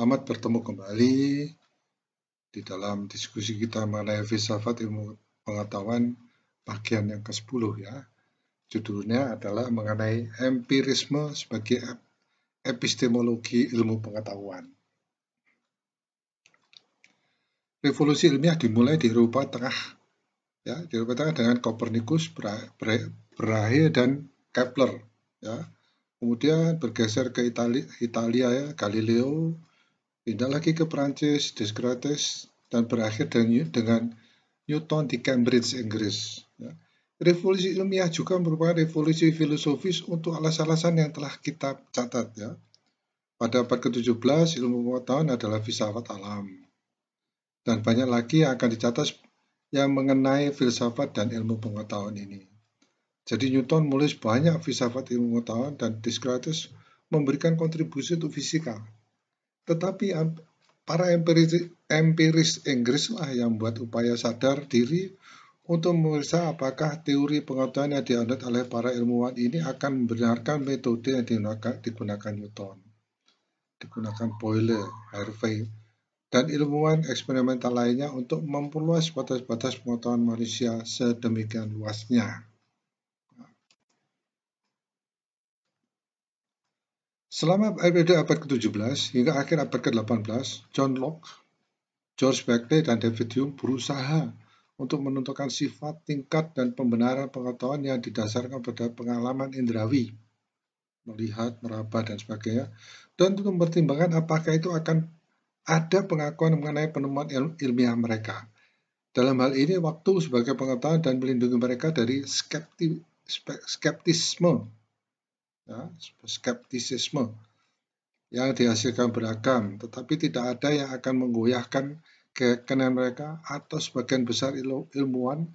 Selamat bertemu kembali di dalam diskusi kita mengenai filsafat ilmu pengetahuan bagian yang ke-10 ya. Judulnya adalah mengenai empirisme sebagai epistemologi ilmu pengetahuan. Revolusi ilmiah dimulai di Eropa Tengah ya, di Eropa Tengah dengan Copernicus, Brahe dan Kepler ya. Kemudian bergeser ke Italia ya, Galileo, pindah lagi ke Prancis, Descartes, dan berakhir dengan Newton di Cambridge, Inggris. Ya. Revolusi ilmiah juga merupakan revolusi filosofis untuk alasan-alasan yang telah kita catat. Ya. Pada abad ke-17, ilmu pengetahuan adalah filsafat alam. Dan banyak lagi yang akan dicatat yang mengenai filsafat dan ilmu pengetahuan ini. Jadi Newton menulis banyak filsafat ilmu pengetahuan dan Descartes memberikan kontribusi untuk fisika. Tetapi para empiris Inggris lah yang membuat upaya sadar diri untuk memeriksa apakah teori pengetahuan yang dianut oleh para ilmuwan ini akan membenarkan metode yang digunakan Newton, digunakan Boyle, Harvey, dan ilmuwan eksperimental lainnya untuk memperluas batas-batas pengetahuan manusia sedemikian luasnya. Selama periode abad ke-17 hingga akhir abad ke-18, John Locke, George Berkeley, dan David Hume berusaha untuk menentukan sifat, tingkat, dan pembenaran pengetahuan yang didasarkan pada pengalaman indrawi, melihat, meraba, dan sebagainya, dan untuk mempertimbangkan apakah itu akan ada pengakuan mengenai penemuan ilmiah mereka. Dalam hal ini, waktu sebagai pengetahuan dan melindungi mereka dari skeptisisme yang dihasilkan beragam, tetapi tidak ada yang akan menggoyahkan keyakinan mereka atau sebagian besar ilmuwan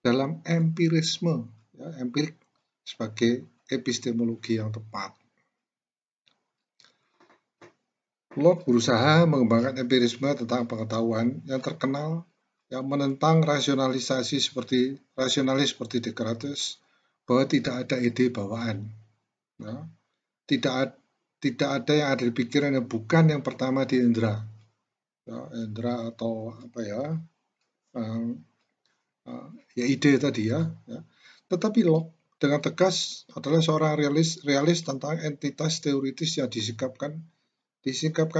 dalam empirisme, ya, empirik sebagai epistemologi yang tepat. Locke berusaha mengembangkan empirisme tentang pengetahuan yang terkenal yang menentang rasionalis seperti Descartes bahwa tidak ada ide bawaan. Ya. Tidak ada yang ada di pikiran yang bukan yang pertama di indera. Ya, indera atau apa ya? Ya ide tadi ya. Tetapi Locke dengan tegas adalah seorang realis tentang entitas teoritis yang disingkapkan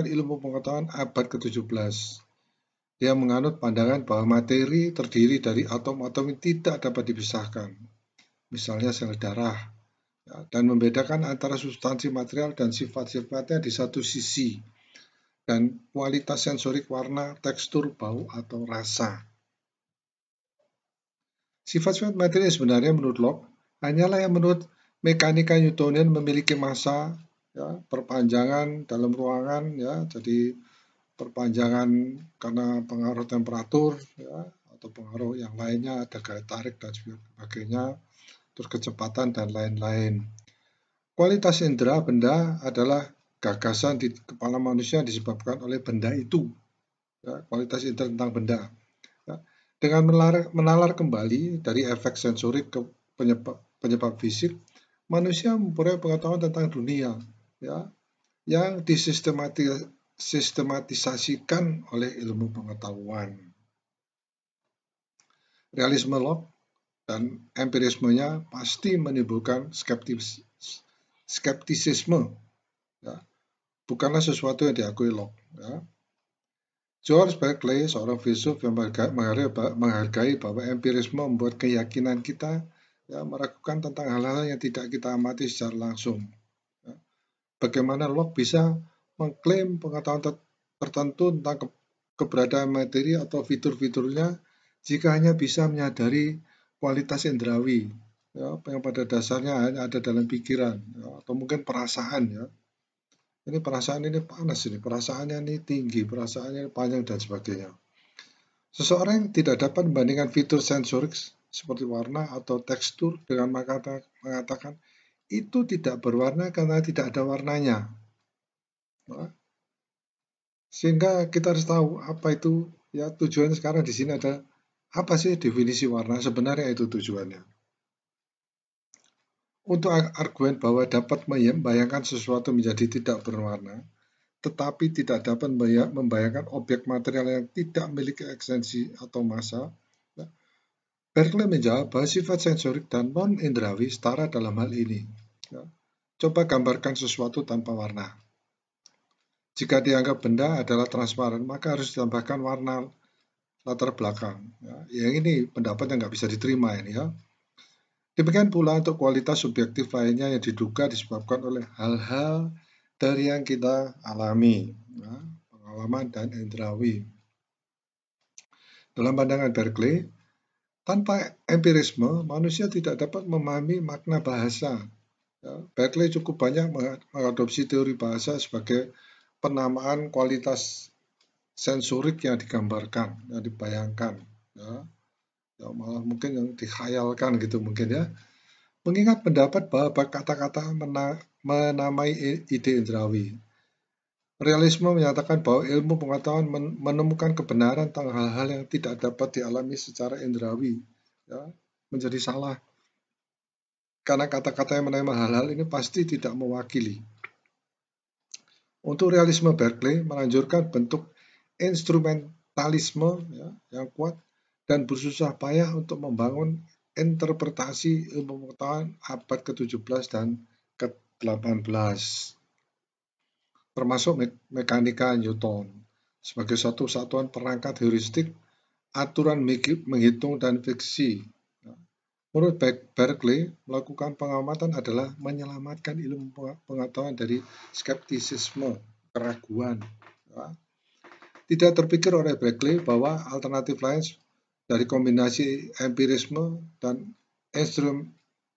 ilmu pengetahuan abad ke-17. Dia menganut pandangan bahwa materi terdiri dari atom-atom yang tidak dapat dipisahkan, misalnya sel darah, ya, dan membedakan antara substansi material dan sifat-sifatnya di satu sisi, dan kualitas sensorik warna, tekstur, bau, atau rasa. Sifat-sifat materi sebenarnya menurut Locke hanyalah yang menurut mekanika Newtonian memiliki massa, ya, perpanjangan dalam ruangan, ya, jadi perpanjangan karena pengaruh temperatur, ya, atau pengaruh yang lainnya, ada gaya tarik dan sebagainya, terus kecepatan dan lain-lain. Kualitas indera benda adalah gagasan di kepala manusia disebabkan oleh benda itu, ya, kualitas indera tentang benda. Ya. Dengan menalar kembali dari efek sensorik ke penyebab fisik, manusia memperoleh pengetahuan tentang dunia, ya, yang disistematisasikan oleh ilmu pengetahuan. Realisme Locke dan empirismenya pasti menimbulkan skeptisisme, ya. Bukanlah sesuatu yang diakui Locke. Ya. George Berkeley, seorang filsuf yang menghargai bahwa empirisme membuat keyakinan kita, ya, meragukan tentang hal-hal yang tidak kita amati secara langsung. Ya. Bagaimana Locke bisa mengklaim pengetahuan tertentu tentang keberadaan materi atau fitur-fiturnya jika hanya bisa menyadari kualitas indrawi, ya, yang pada dasarnya hanya ada dalam pikiran, ya, atau mungkin perasaan, ya. Ini perasaan ini panas, ini perasaannya ini tinggi, perasaannya panjang dan sebagainya. Seseorang yang tidak dapat membandingkan fitur sensorik seperti warna atau tekstur dengan mengatakan itu tidak berwarna karena tidak ada warnanya. Nah, sehingga kita harus tahu apa itu, ya, tujuannya sekarang di sini ada apa sih definisi warna, sebenarnya itu tujuannya. Untuk argumen bahwa dapat membayangkan sesuatu menjadi tidak berwarna, tetapi tidak dapat membayangkan objek material yang tidak memiliki ekstensi atau massa. Berkeley menjawab bahwa sifat sensorik dan non-indrawi setara dalam hal ini. Coba gambarkan sesuatu tanpa warna. Jika dianggap benda adalah transparan, maka harus ditambahkan warna latar belakang. Yang ini pendapat yang nggak bisa diterima ini ya. Demikian pula untuk kualitas subjektif lainnya yang diduga disebabkan oleh hal-hal dari yang kita alami, pengalaman dan indrawi. Dalam pandangan Berkeley, tanpa empirisme, manusia tidak dapat memahami makna bahasa. Berkeley cukup banyak mengadopsi teori bahasa sebagai penamaan kualitas sensorik yang digambarkan, yang dibayangkan, malah mungkin yang dikhayalkan gitu mungkin ya. Mengingat pendapat bahwa kata-kata menamai ide indrawi. Realisme menyatakan bahwa ilmu pengetahuan menemukan kebenaran tentang hal-hal yang tidak dapat dialami secara indrawi, menjadi salah. Karena kata-kata yang menamai hal-hal ini pasti tidak mewakili. Untuk realisme Berkeley menganjurkan bentuk instrumentalisme yang kuat dan bersusah payah untuk membangun interpretasi ilmu pengetahuan abad ke-17 dan ke-18, termasuk mekanika Newton sebagai suatu satuan perangkat heuristik, aturan menghitung dan fiksi. Menurut Berkeley, melakukan pengamatan adalah menyelamatkan ilmu pengetahuan dari skeptisisme, keraguan. Tidak terpikir oleh Berkeley bahwa alternatif lain dari kombinasi empirisme dan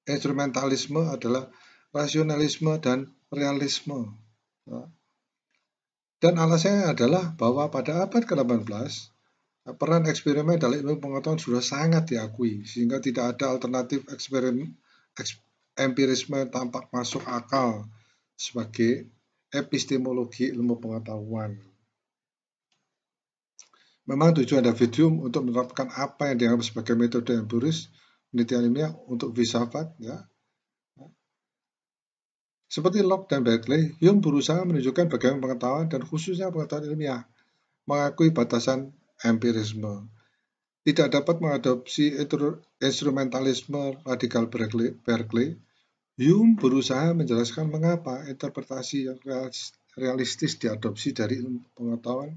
instrumentalisme adalah rasionalisme dan realisme. Dan alasannya adalah bahwa pada abad ke-18, peran eksperimen dalam ilmu pengetahuan sudah sangat diakui, sehingga tidak ada alternatif empirisme tampak masuk akal sebagai epistemologi ilmu pengetahuan. Memang tujuan David Hume untuk menerapkan apa yang dianggap sebagai metode empiris penelitian ilmiah untuk filsafat, Seperti Locke dan Berkeley, Hume berusaha menunjukkan bagaimana pengetahuan dan khususnya pengetahuan ilmiah mengakui batasan empirisme. Tidak dapat mengadopsi instrumentalisme radikal Berkeley, Hume berusaha menjelaskan mengapa interpretasi yang realistis diadopsi dari ilmu pengetahuan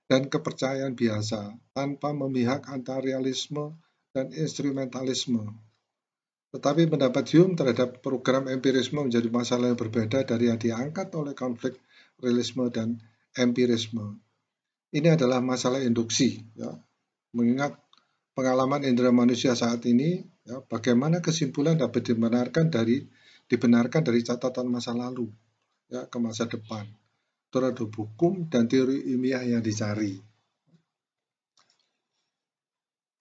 dan kepercayaan biasa tanpa memihak antara realisme dan instrumentalisme. Tetapi pendapat Hume terhadap program empirisme menjadi masalah yang berbeda dari yang diangkat oleh konflik realisme dan empirisme. Ini adalah masalah induksi, mengingat pengalaman indera manusia saat ini, bagaimana kesimpulan dapat dibenarkan dari catatan masa lalu, ke masa depan, terhadap hukum dan teori ilmiah yang dicari.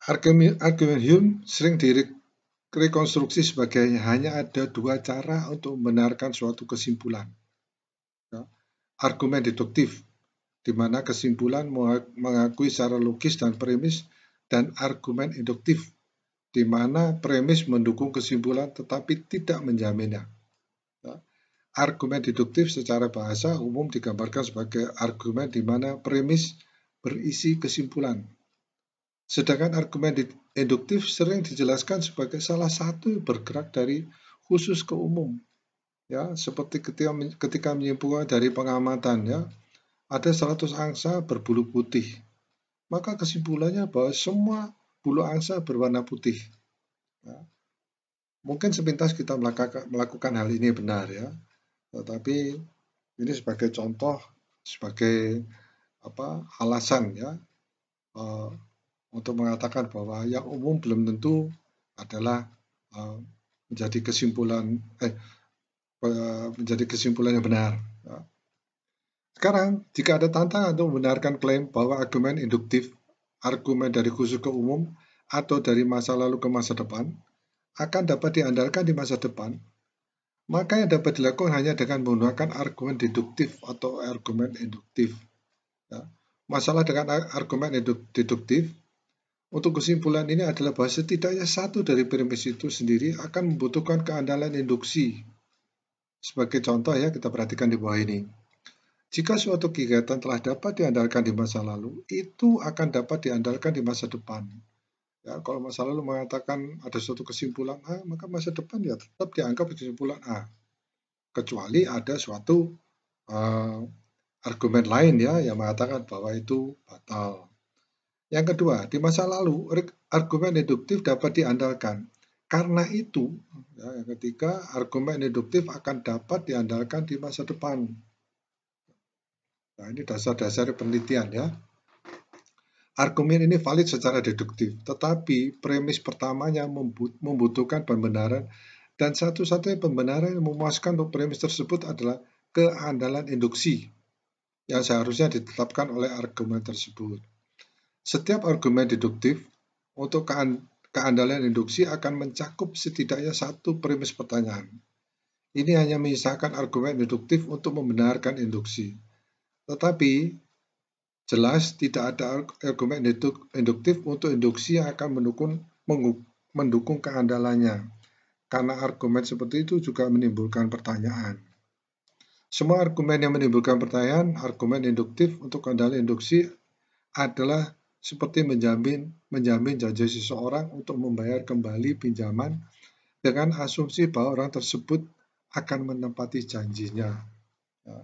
Argumen Hume sering direkonstruksi sebagai hanya ada dua cara untuk membenarkan suatu kesimpulan. Argumen deduktif, di mana kesimpulan mengakui secara logis dan premis, dan argumen induktif, di mana premis mendukung kesimpulan tetapi tidak menjaminnya. Argumen deduktif secara bahasa umum digambarkan sebagai argumen di mana premis berisi kesimpulan. Sedangkan argumen induktif sering dijelaskan sebagai salah satu bergerak dari khusus ke umum. Seperti ketika menyimpulkan dari pengamatan, ada 100 angsa berbulu putih. Maka kesimpulannya bahwa semua bulu angsa berwarna putih. Mungkin sepintas kita melakukan hal ini benar, tetapi ini sebagai contoh, sebagai alasan untuk mengatakan bahwa yang umum belum tentu adalah menjadi kesimpulan yang benar. Sekarang, jika ada tantangan untuk membenarkan klaim bahwa argumen induktif, argumen dari khusus ke umum, atau dari masa lalu ke masa depan, akan dapat diandalkan di masa depan, maka yang dapat dilakukan hanya dengan menggunakan argumen deduktif atau argumen induktif. Masalah dengan argumen deduktif, untuk kesimpulan ini adalah bahwa setidaknya satu dari premis itu sendiri akan membutuhkan keandalan induksi. Sebagai contoh kita perhatikan di bawah ini. Jika suatu kegiatan telah dapat diandalkan di masa lalu, itu akan dapat diandalkan di masa depan. Ya, kalau masa lalu mengatakan ada suatu kesimpulan A, maka masa depan ya tetap dianggap kesimpulan A. Kecuali ada suatu argumen lain ya yang mengatakan bahwa itu batal. Yang kedua, di masa lalu argumen deduktif dapat diandalkan. Karena itu, ya, yang ketiga, argumen deduktif akan dapat diandalkan di masa depan. Nah, ini dasar-dasar penelitian ya. Argumen ini valid secara deduktif, tetapi premis pertamanya membutuhkan pembenaran dan satu-satunya pembenaran yang memuaskan untuk premis tersebut adalah keandalan induksi yang seharusnya ditetapkan oleh argumen tersebut. Setiap argumen deduktif untuk keandalan induksi akan mencakup setidaknya satu premis pertanyaan. Ini hanya menyisakan argumen deduktif untuk membenarkan induksi. Tetapi jelas tidak ada argumen induktif untuk induksi yang akan mendukung keandalannya, karena argumen seperti itu juga menimbulkan pertanyaan. Semua argumen yang menimbulkan pertanyaan, argumen induktif untuk keandalan induksi adalah seperti menjamin janji seseorang untuk membayar kembali pinjaman dengan asumsi bahwa orang tersebut akan menepati janjinya. Ya.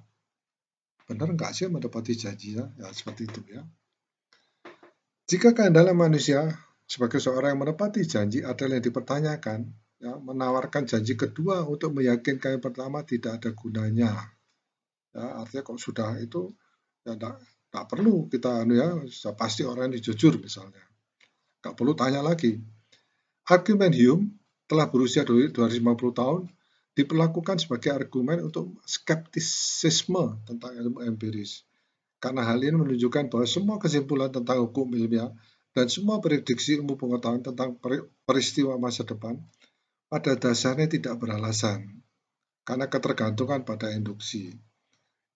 Benar nggak sih menepati janjinya? Ya, seperti itu ya. Jika keandalan manusia sebagai seorang yang menepati janji adalah yang dipertanyakan, ya, menawarkan janji kedua untuk meyakinkan yang pertama tidak ada gunanya. Ya, artinya kalau sudah itu ya nggak perlu kita ya sudah pasti orang ini jujur misalnya. Nggak perlu tanya lagi. Argumen Hume telah berusia 250 tahun diperlakukan sebagai argumen untuk skeptisisme tentang ilmu empiris. Karena hal ini menunjukkan bahwa semua kesimpulan tentang hukum ilmiah dan semua prediksi ilmu pengetahuan tentang peristiwa masa depan pada dasarnya tidak beralasan karena ketergantungan pada induksi.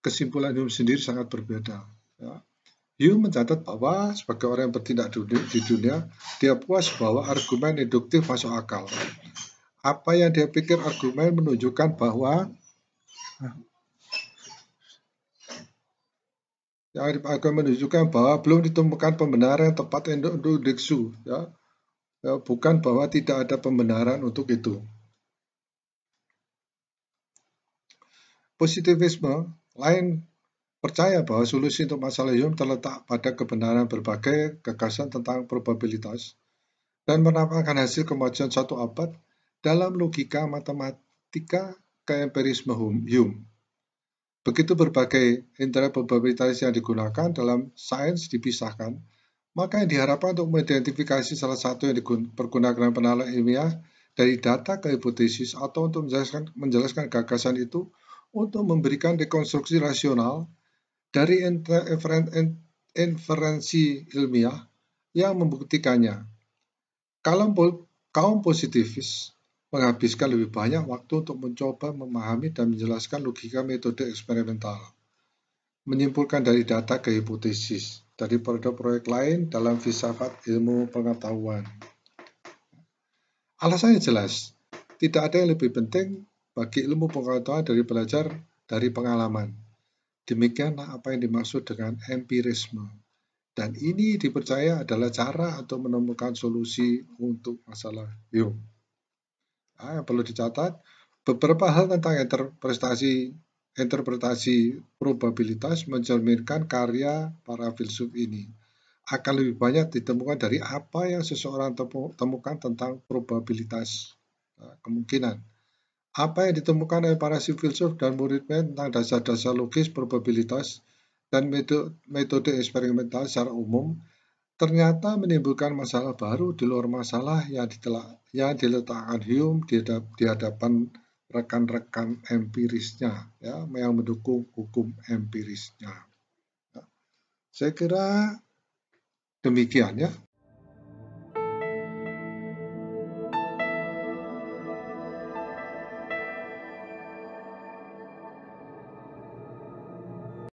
Kesimpulan Hume sendiri sangat berbeda. Ya. Hume mencatat bahwa sebagai orang yang bertindak di dunia, dia puas bahwa argumen induktif masuk akal. Apa yang dia pikir argumen menunjukkan bahwa belum ditemukan pembenaran yang tepat untuk induksu, ya. Ya, bukan bahwa tidak ada pembenaran untuk itu. Positivisme lain percaya bahwa solusi untuk masalah Hume terletak pada kebenaran berbagai gagasan tentang probabilitas dan menampakkan hasil kemajuan satu abad dalam logika matematika keempirisme Hume. Begitu berbagai interval probabilitas yang digunakan dalam sains dipisahkan, maka yang diharapkan untuk mengidentifikasi salah satu yang dipergunakan penelitian ilmiah dari data ke hipotesis atau untuk menjelaskan gagasan itu untuk memberikan rekonstruksi rasional dari inferensi ilmiah yang membuktikannya. Kaum positivis menghabiskan lebih banyak waktu untuk mencoba memahami dan menjelaskan logika metode eksperimental, menyimpulkan dari data ke hipotesis dari proyek lain dalam filsafat ilmu pengetahuan. Alasannya jelas, tidak ada yang lebih penting bagi ilmu pengetahuan dari belajar dari pengalaman. Demikianlah apa yang dimaksud dengan empirisme. Dan ini dipercaya adalah cara untuk menemukan solusi untuk masalah Hume. Nah, yang perlu dicatat, beberapa hal tentang interpretasi probabilitas mencerminkan karya para filsuf ini akan lebih banyak ditemukan dari apa yang seseorang temukan tentang probabilitas. Nah, kemungkinan apa yang ditemukan oleh para filsuf dan muridnya tentang dasar-dasar logis probabilitas dan metode eksperimental secara umum ternyata menimbulkan masalah baru di luar masalah yang diletakkan Hume di hadapan rekan-rekan empirisnya, ya, yang mendukung hukum empirisnya. Saya kira demikian ya.